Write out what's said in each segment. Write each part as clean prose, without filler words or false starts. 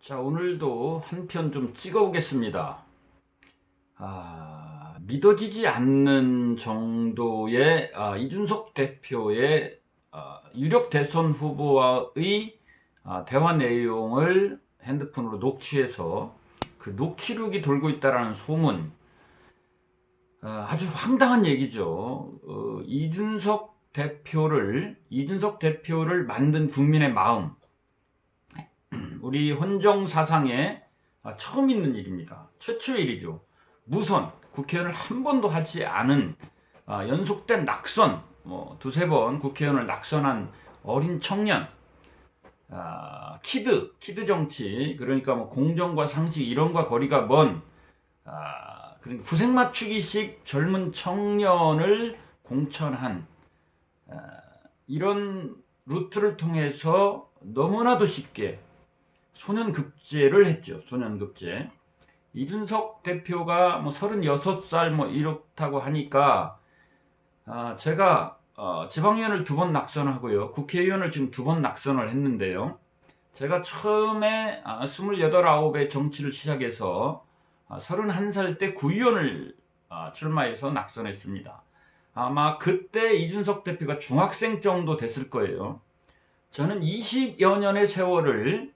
자, 오늘도 한 편 좀 찍어보겠습니다. 믿어지지 않는 정도의 이준석 대표의 유력 대선 후보와의 대화 내용을 핸드폰으로 녹취해서 그 녹취록이 돌고 있다라는 소문, 아주 황당한 얘기죠. 이준석 대표를 만든 국민의 마음, 우리 헌정 사상에 처음 있는 일입니다. 최초의 일이죠. 무선 국회의원을 한 번도 하지 않은 연속된 낙선, 두세 번 국회의원을 낙선한 어린 청년, 키드 정치, 그러니까 공정과 상식 이런과 거리가 먼, 그러니까 구색 맞추기식 젊은 청년을 공천한 이런 루트를 통해서 너무나도 쉽게 소년급제를 했죠. 소년급제. 이준석 대표가 36살 이렇다고 하니까 제가 지방의원을 2번 낙선하고요. 국회의원을 지금 2번 낙선을 했는데요. 제가 처음에 28, 9의 정치를 시작해서 31살 때 구의원을 출마해서 낙선했습니다. 아마 그때 이준석 대표가 중학생 정도 됐을 거예요. 저는 20여 년의 세월을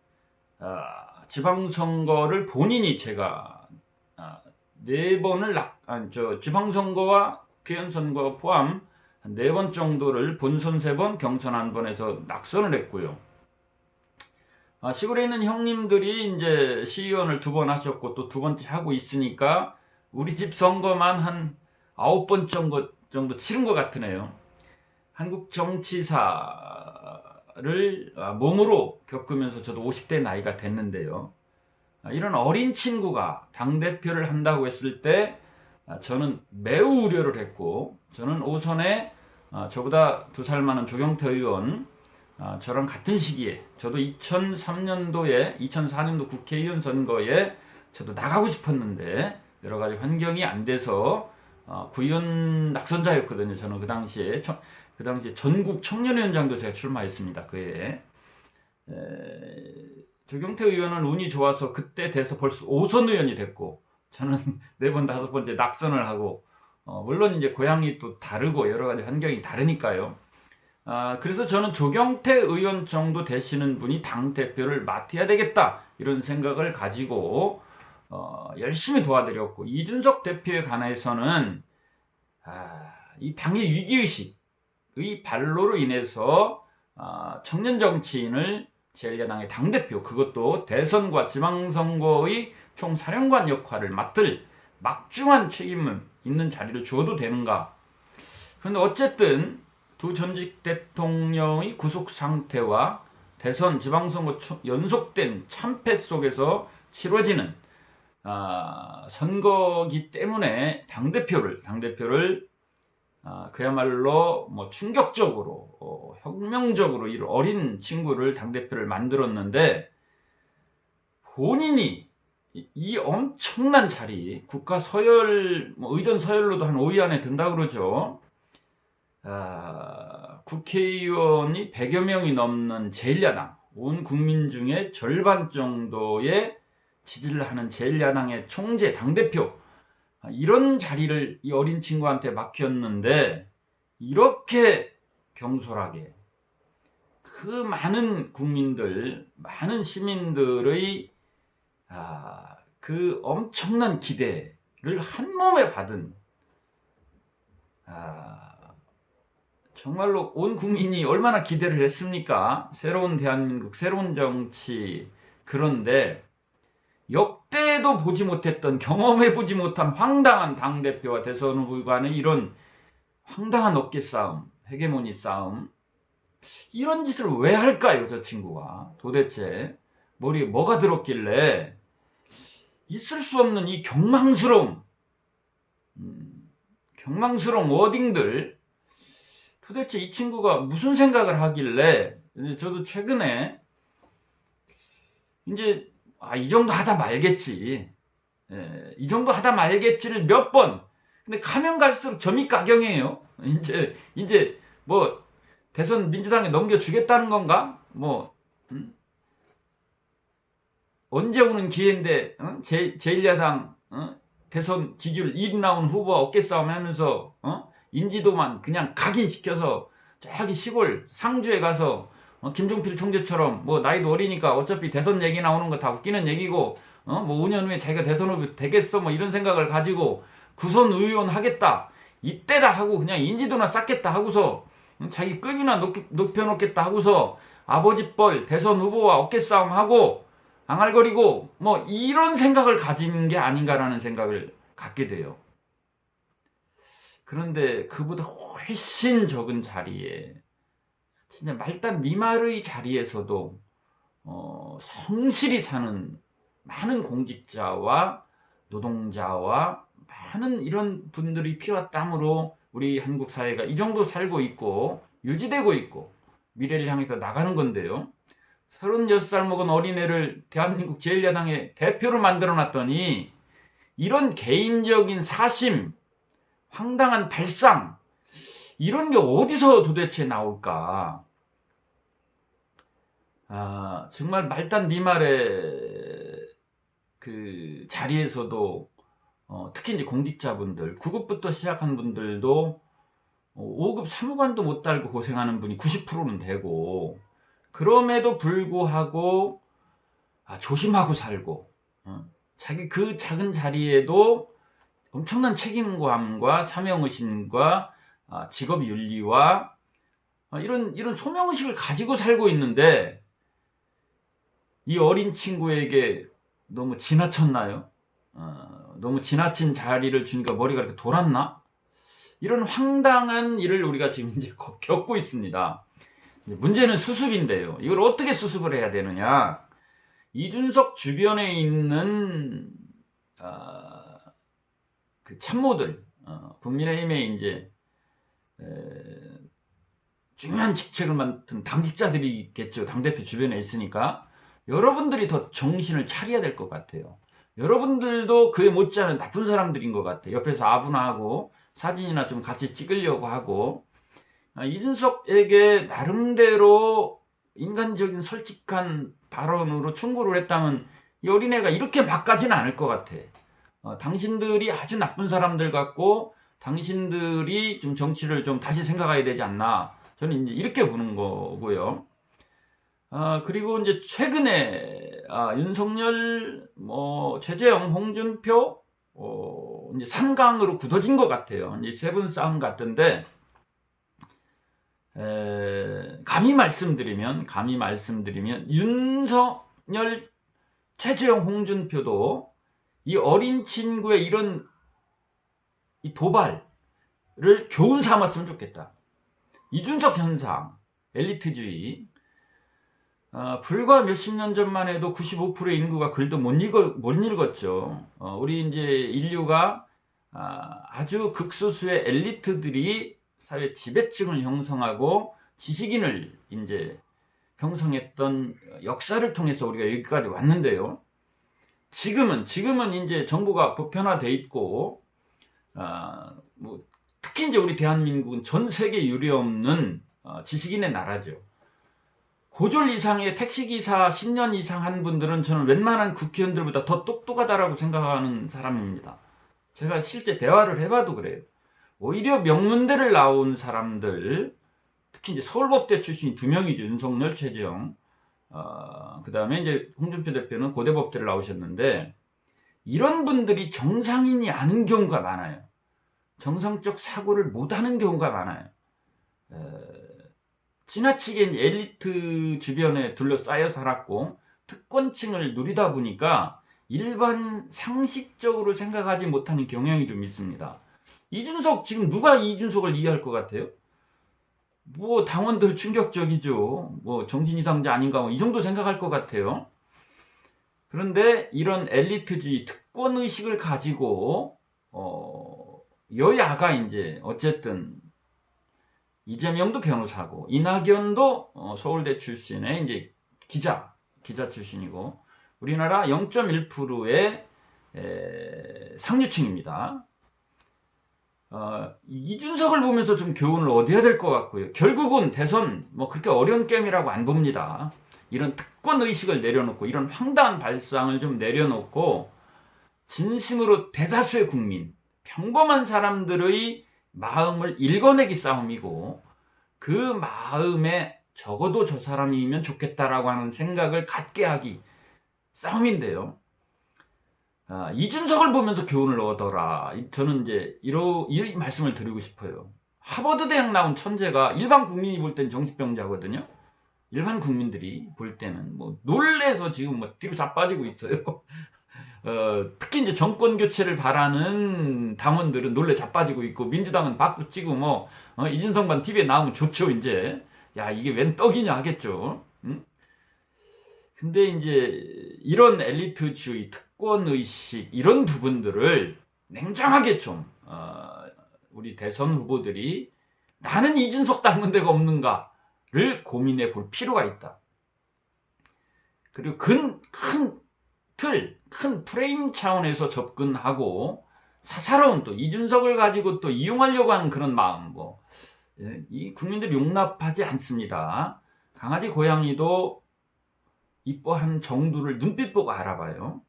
지방선거를 본인이 제가 4번을 지방선거와 국회의원 선거 포함 한 4번 정도를 본선 3번, 경선 1번에서 낙선을 했고요. 시골에 있는 형님들이 이제 시의원을 2번 하셨고 또 2번째 하고 있으니까 우리 집 선거만 한 9번 정도 치른 것 같으네요. 한국 정치사를 몸으로 겪으면서 저도 50대 나이가 됐는데요. 이런 어린 친구가 당대표를 한다고 했을 때 저는 매우 우려를 했고, 저는 오선에 저보다 2살 많은 조경태 의원, 저랑 같은 시기에 저도 2004년도 국회의원 선거에 저도 나가고 싶었는데 여러 가지 환경이 안 돼서 구의원 낙선자였거든요. 저는 그 당시에 전국 청년위원장도 제가 출마했습니다. 그해 조경태 의원은 운이 좋아서 그때 돼서 벌써 5선 의원이 됐고, 저는 4번, 5번째 낙선을 하고, 물론 이제 고향이 또 다르고 여러 가지 환경이 다르니까요. 그래서 저는 조경태 의원 정도 되시는 분이 당대표를 맡아야 되겠다, 이런 생각을 가지고 열심히 도와드렸고, 이준석 대표에 관해서는 이 당의 위기의식의 발로로 인해서 청년 정치인을 제1야당의 당대표, 그것도 대선과 지방선거의 총사령관 역할을 맡을 막중한 책임 있는 자리를 주어도 되는가. 그런데 어쨌든 두 전직 대통령의 구속 상태와 대선 지방선거 연속된 참패 속에서 치러지는 선거기 때문에 당대표를 그야말로 충격적으로 혁명적으로 이 어린 친구를 당대표를 만들었는데, 본인이 이 엄청난 자리, 국가 서열, 의전 서열로도 한 5위 안에 든다 그러죠. 국회의원이 100여 명이 넘는 제1야당, 온 국민 중에 절반 정도의 지지를 하는 제1야당의 총재, 당대표, 이런 자리를 이 어린 친구한테 맡겼는데, 이렇게 경솔하게 그 많은 국민들, 많은 시민들의 그 엄청난 기대를 한 몸에 받은, 정말로 온 국민이 얼마나 기대를 했습니까? 새로운 대한민국, 새로운 정치. 그런데 역대에도 보지 못했던, 경험해보지 못한 황당한 당대표와 대선 후보 간의 이런 황당한 어깨 싸움, 헤게모니 싸움, 이런 짓을 왜 할까요? 저 친구가 도대체 머리에 뭐가 들었길래 있을 수 없는 이 경망스러운 워딩들, 도대체 이 친구가 무슨 생각을 하길래, 저도 최근에 이제 이 정도 하다 말겠지, 이 정도 하다 말겠지를 몇 번, 근데 가면 갈수록 점이 가경이에요. 이제 대선 민주당에 넘겨주겠다는 건가? 언제 오는 기회인데 제1야당 대선 지지율 1위 나온 후보와 어깨싸움 하면서 인지도만 그냥 각인시켜서 저기 시골 상주에 가서 김종필 총재처럼 뭐 나이도 어리니까 어차피 대선 얘기 나오는 거 다 웃기는 얘기고 뭐 5년 후에 자기가 대선 후보 되겠어 뭐 이런 생각을 가지고 구선 의원 하겠다 이때다 하고 그냥 인지도나 쌓겠다 하고서 자기 급이나 높여놓겠다 하고서 아버지 뻘 대선 후보와 어깨싸움 하고 앙알거리고 뭐 이런 생각을 가진 게 아닌가라는 생각을 갖게 돼요. 그런데 그보다 훨씬 적은 자리에 진짜 말단 미말의 자리에서도 성실히 사는 많은 공직자와 노동자와 많은 이런 분들이 피와 땀으로 우리 한국 사회가 이 정도 살고 있고 유지되고 있고 미래를 향해서 나가는 건데요. 36살 먹은 어린애를 대한민국 제1야당의 대표를 만들어 놨더니 이런 개인적인 사심, 황당한 발상 이런 게 어디서 도대체 나올까? 정말 말단 미말의 그 자리에서도 특히 이제 공직자분들 9급부터 시작한 분들도 5급 사무관도 못 달고 고생하는 분이 90%는 되고 그럼에도 불구하고 조심하고 살고 자기 그 작은 자리에도 엄청난 책임감과 사명의식과 직업윤리와 이런 소명의식을 가지고 살고 있는데 이 어린 친구에게 너무 지나쳤나요? 너무 지나친 자리를 주니까 머리가 이렇게 돌았나? 이런 황당한 일을 우리가 지금 이제 겪고 있습니다. 문제는 수습인데요. 이걸 어떻게 수습을 해야 되느냐? 이준석 주변에 있는 그 참모들, 국민의힘에 이제 중요한 직책을 맡은 당직자들이 있겠죠. 당대표 주변에 있으니까 여러분들이 더 정신을 차려야 될 것 같아요. 여러분들도 그에 못지않은 나쁜 사람들인 것 같아요. 옆에서 아부나하고 사진이나 좀 같이 찍으려고 하고 이준석에게 나름대로 인간적인 솔직한 발언으로 충고를 했다면 이 어린애가 이렇게 막 가지는 않을 것 같아. 당신들이 아주 나쁜 사람들 같고 당신들이 좀 정치를 좀 다시 생각해야 되지 않나. 저는 이제 이렇게 보는 거고요. 그리고 이제 최근에 윤석열, 최재형, 홍준표 이제 3강으로 굳어진 것 같아요. 이제 세 분 싸움 같던데 감히 말씀드리면 윤석열, 최재형, 홍준표도 이 어린 친구의 이런 이 도발을 교훈 삼았으면 좋겠다. 이준석 현상, 엘리트주의. 불과 몇십 년 전만 해도 95%의 인구가 글도 못 읽었죠. 우리 이제 인류가 아주 극소수의 엘리트들이 사회 지배층을 형성하고 지식인을 이제 형성했던 역사를 통해서 우리가 여기까지 왔는데요. 지금은 이제 정보가 보편화돼 있고, 특히 이제 우리 대한민국은 전 세계 유례없는 지식인의 나라죠. 고졸 이상의 택시기사 10년 이상 한 분들은 저는 웬만한 국회의원들보다 더 똑똑하다라고 생각하는 사람입니다. 제가 실제 대화를 해봐도 그래요. 오히려 명문대를 나온 사람들, 특히 이제 서울법대 출신이 2명이죠. 윤석열, 최재형. 그 다음에 이제 홍준표 대표는 고대법대를 나오셨는데, 이런 분들이 정상인이 아닌 경우가 많아요. 정상적 사고를 못하는 경우가 많아요. 지나치게 엘리트 주변에 둘러싸여 살았고 특권층을 누리다 보니까 일반 상식적으로 생각하지 못하는 경향이 좀 있습니다. 이준석, 지금 누가 이준석을 이해할 것 같아요? 당원들 충격적이죠. 정신이상자 아닌가 이 정도 생각할 것 같아요. 그런데 이런 엘리트주의, 특권의식을 가지고 여야가 이제 어쨌든 이재명도 변호사고 이낙연도 서울대 출신의 이제 기자 출신이고 우리나라 0.1%의 상류층입니다. 이준석을 보면서 좀 교훈을 얻어야 될 것 같고요. 결국은 대선 그렇게 어려운 게임이라고 안 봅니다. 이런 특권 의식을 내려놓고 이런 황당한 발상을 좀 내려놓고 진심으로 대다수의 국민, 평범한 사람들의 마음을 읽어내기 싸움이고 그 마음에 적어도 저 사람이면 좋겠다라고 하는 생각을 갖게 하기 싸움인데요. 이준석을 보면서 교훈을 얻어라. 저는 이제 이 말씀을 드리고 싶어요. 하버드 대학 나온 천재가 일반 국민이 볼 땐 정신병자거든요. 일반 국민들이 볼 때는 뭐 놀래서 지금 뭐 뒤로 자빠지고 있어요. 특히 이제 정권 교체를 바라는 당원들은 놀래 자빠지고 있고 민주당은 박수 치고 뭐 이준석만 TV에 나오면 좋죠. 이제 야 이게 웬 떡이냐 하겠죠. 응? 근데 이제 이런 엘리트주의, 특권의식 이런 부분들을 냉정하게 좀 우리 대선 후보들이 나는 이준석 닮은 데가 없는가를 고민해 볼 필요가 있다. 그리고 큰 프레임 차원에서 접근하고 사사로운 또 이준석을 가지고 또 이용하려고 하는 그런 마음, 이 국민들이 용납하지 않습니다. 강아지 고양이도 이뻐한 정도를 눈빛 보고 알아봐요.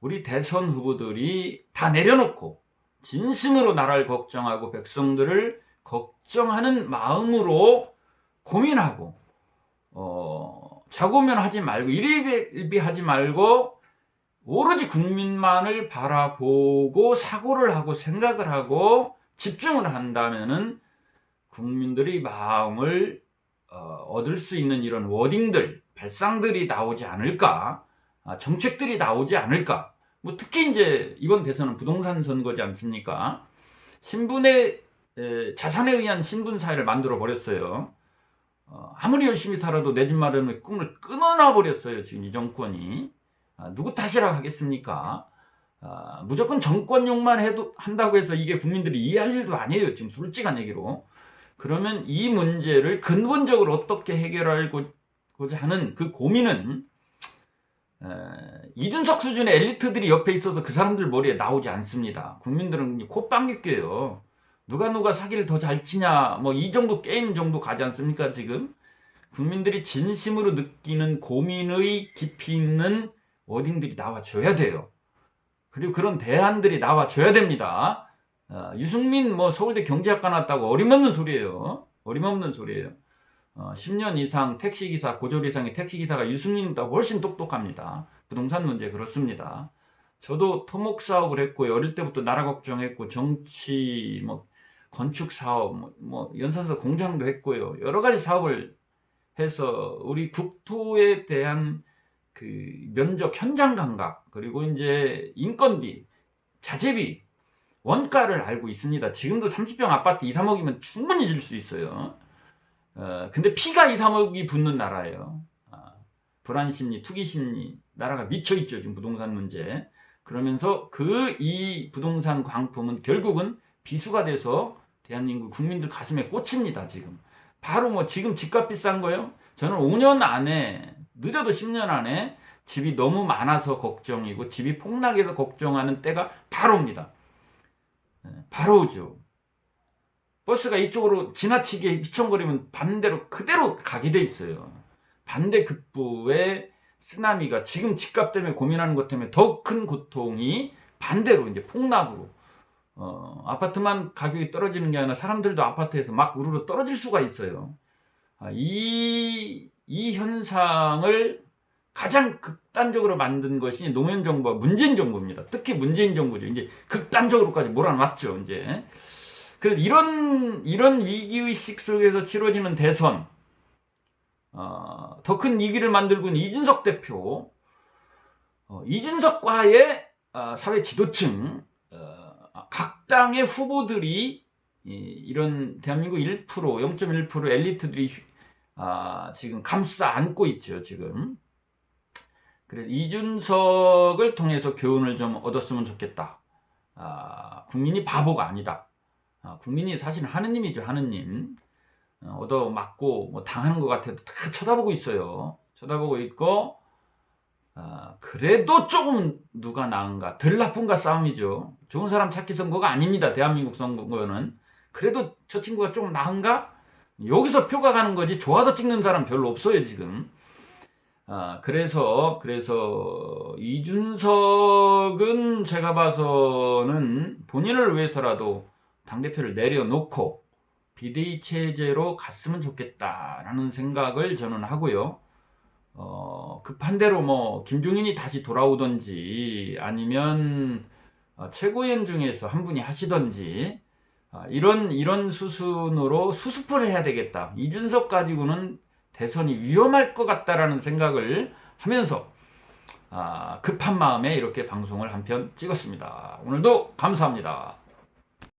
우리 대선 후보들이 다 내려놓고 진심으로 나라를 걱정하고 백성들을 걱정하는 마음으로 고민하고 자고면 하지 말고 일희일비 하지 말고 오로지 국민만을 바라보고 사고를 하고 생각을 하고 집중을 한다면은 국민들의 마음을 얻을 수 있는 이런 워딩들, 발상들이 나오지 않을까, 정책들이 나오지 않을까. 뭐 특히 이제 이번 대선은 부동산 선거지 않습니까? 자산에 의한 신분 사회를 만들어 버렸어요. 아무리 열심히 살아도 내 집 마련의 꿈을 끊어놔 버렸어요. 지금 이 정권이. 누구 탓이라고 하겠습니까? 무조건 정권용만 한다고 해서 이게 국민들이 이해할 일도 아니에요. 지금 솔직한 얘기로. 그러면 이 문제를 근본적으로 어떻게 해결하고자 하는 그 고민은 이준석 수준의 엘리트들이 옆에 있어서 그 사람들 머리에 나오지 않습니다. 국민들은 콧방귀 껴요. 누가 사기를 더 잘 치냐, 뭐 이 정도 게임 정도 가지 않습니까? 지금 국민들이 진심으로 느끼는 고민의 깊이 있는 워딩들이 나와줘야 돼요. 그리고 그런 대안들이 나와줘야 됩니다. 유승민 서울대 경제학과 나왔다고 어림없는 소리예요. 10년 이상 택시기사, 고졸 이상의 택시기사가 유승민보다 훨씬 똑똑합니다. 부동산 문제 그렇습니다. 저도 토목 사업을 했고 어릴 때부터 나라 걱정했고 정치, 건축 사업, 연산서 공장도 했고요. 여러 가지 사업을 해서 우리 국토에 대한 그 면적 현장 감각, 그리고 이제 인건비, 자재비, 원가를 알고 있습니다. 지금도 30평 아파트 2, 3억이면 충분히 질 수 있어요. 근데 피가 2, 3억이 붙는 나라예요. 불안심리, 투기심리, 나라가 미쳐있죠. 지금 부동산 문제. 그러면서 이 부동산 광풍은 결국은 비수가 돼서 대한민국 국민들 가슴에 꽂힙니다. 지금. 바로 지금 집값 비싼 거요? 저는 5년 안에, 늦어도 10년 안에 집이 너무 많아서 걱정이고 집이 폭락해서 걱정하는 때가 바로 옵니다. 바로 오죠. 버스가 이쪽으로 지나치게 휘청거리면 반대로 그대로 가게 돼 있어요. 반대급부의 쓰나미가 지금 집값 때문에 고민하는 것 때문에 더 큰 고통이 반대로 이제 폭락으로 아파트만 가격이 떨어지는 게 아니라 사람들도 아파트에서 막 우르르 떨어질 수가 있어요. 이 현상을 가장 극단적으로 만든 것이 노무현 정부와 문재인 정부입니다. 특히 문재인 정부죠. 이제 극단적으로까지 몰아놨죠. 이제. 그래서 이런 위기의식 속에서 치러지는 대선, 더 큰 위기를 만들고 있는 이준석 대표, 이준석과의 사회 지도층, 각 당의 후보들이 이런 대한민국 1%, 0.1% 엘리트들이 지금 감싸 안고 있죠. 지금. 그래서 이준석을 통해서 교훈을 좀 얻었으면 좋겠다. 국민이 바보가 아니다. 국민이 사실 하느님이죠. 하느님. 얻어맞고 당하는 것 같아도 다 쳐다보고 있어요. 쳐다보고 있고 그래도 조금 누가 나은가, 덜 나쁜가 싸움이죠. 좋은 사람 찾기 선거가 아닙니다. 대한민국 선거는. 그래도 저 친구가 조금 나은가? 여기서 표가 가는 거지 좋아서 찍는 사람 별로 없어요. 지금. 그래서 이준석은 제가 봐서는 본인을 위해서라도 당대표를 내려놓고 비대위 체제로 갔으면 좋겠다라는 생각을 저는 하고요. 급한 대로 뭐 김종인이 다시 돌아오든지 아니면 최고위원 중에서 한 분이 하시든지 이런 수순으로 수습을 해야 되겠다. 이준석 가지고는 대선이 위험할 것 같다라는 생각을 하면서 급한 마음에 이렇게 방송을 한 편 찍었습니다. 오늘도 감사합니다.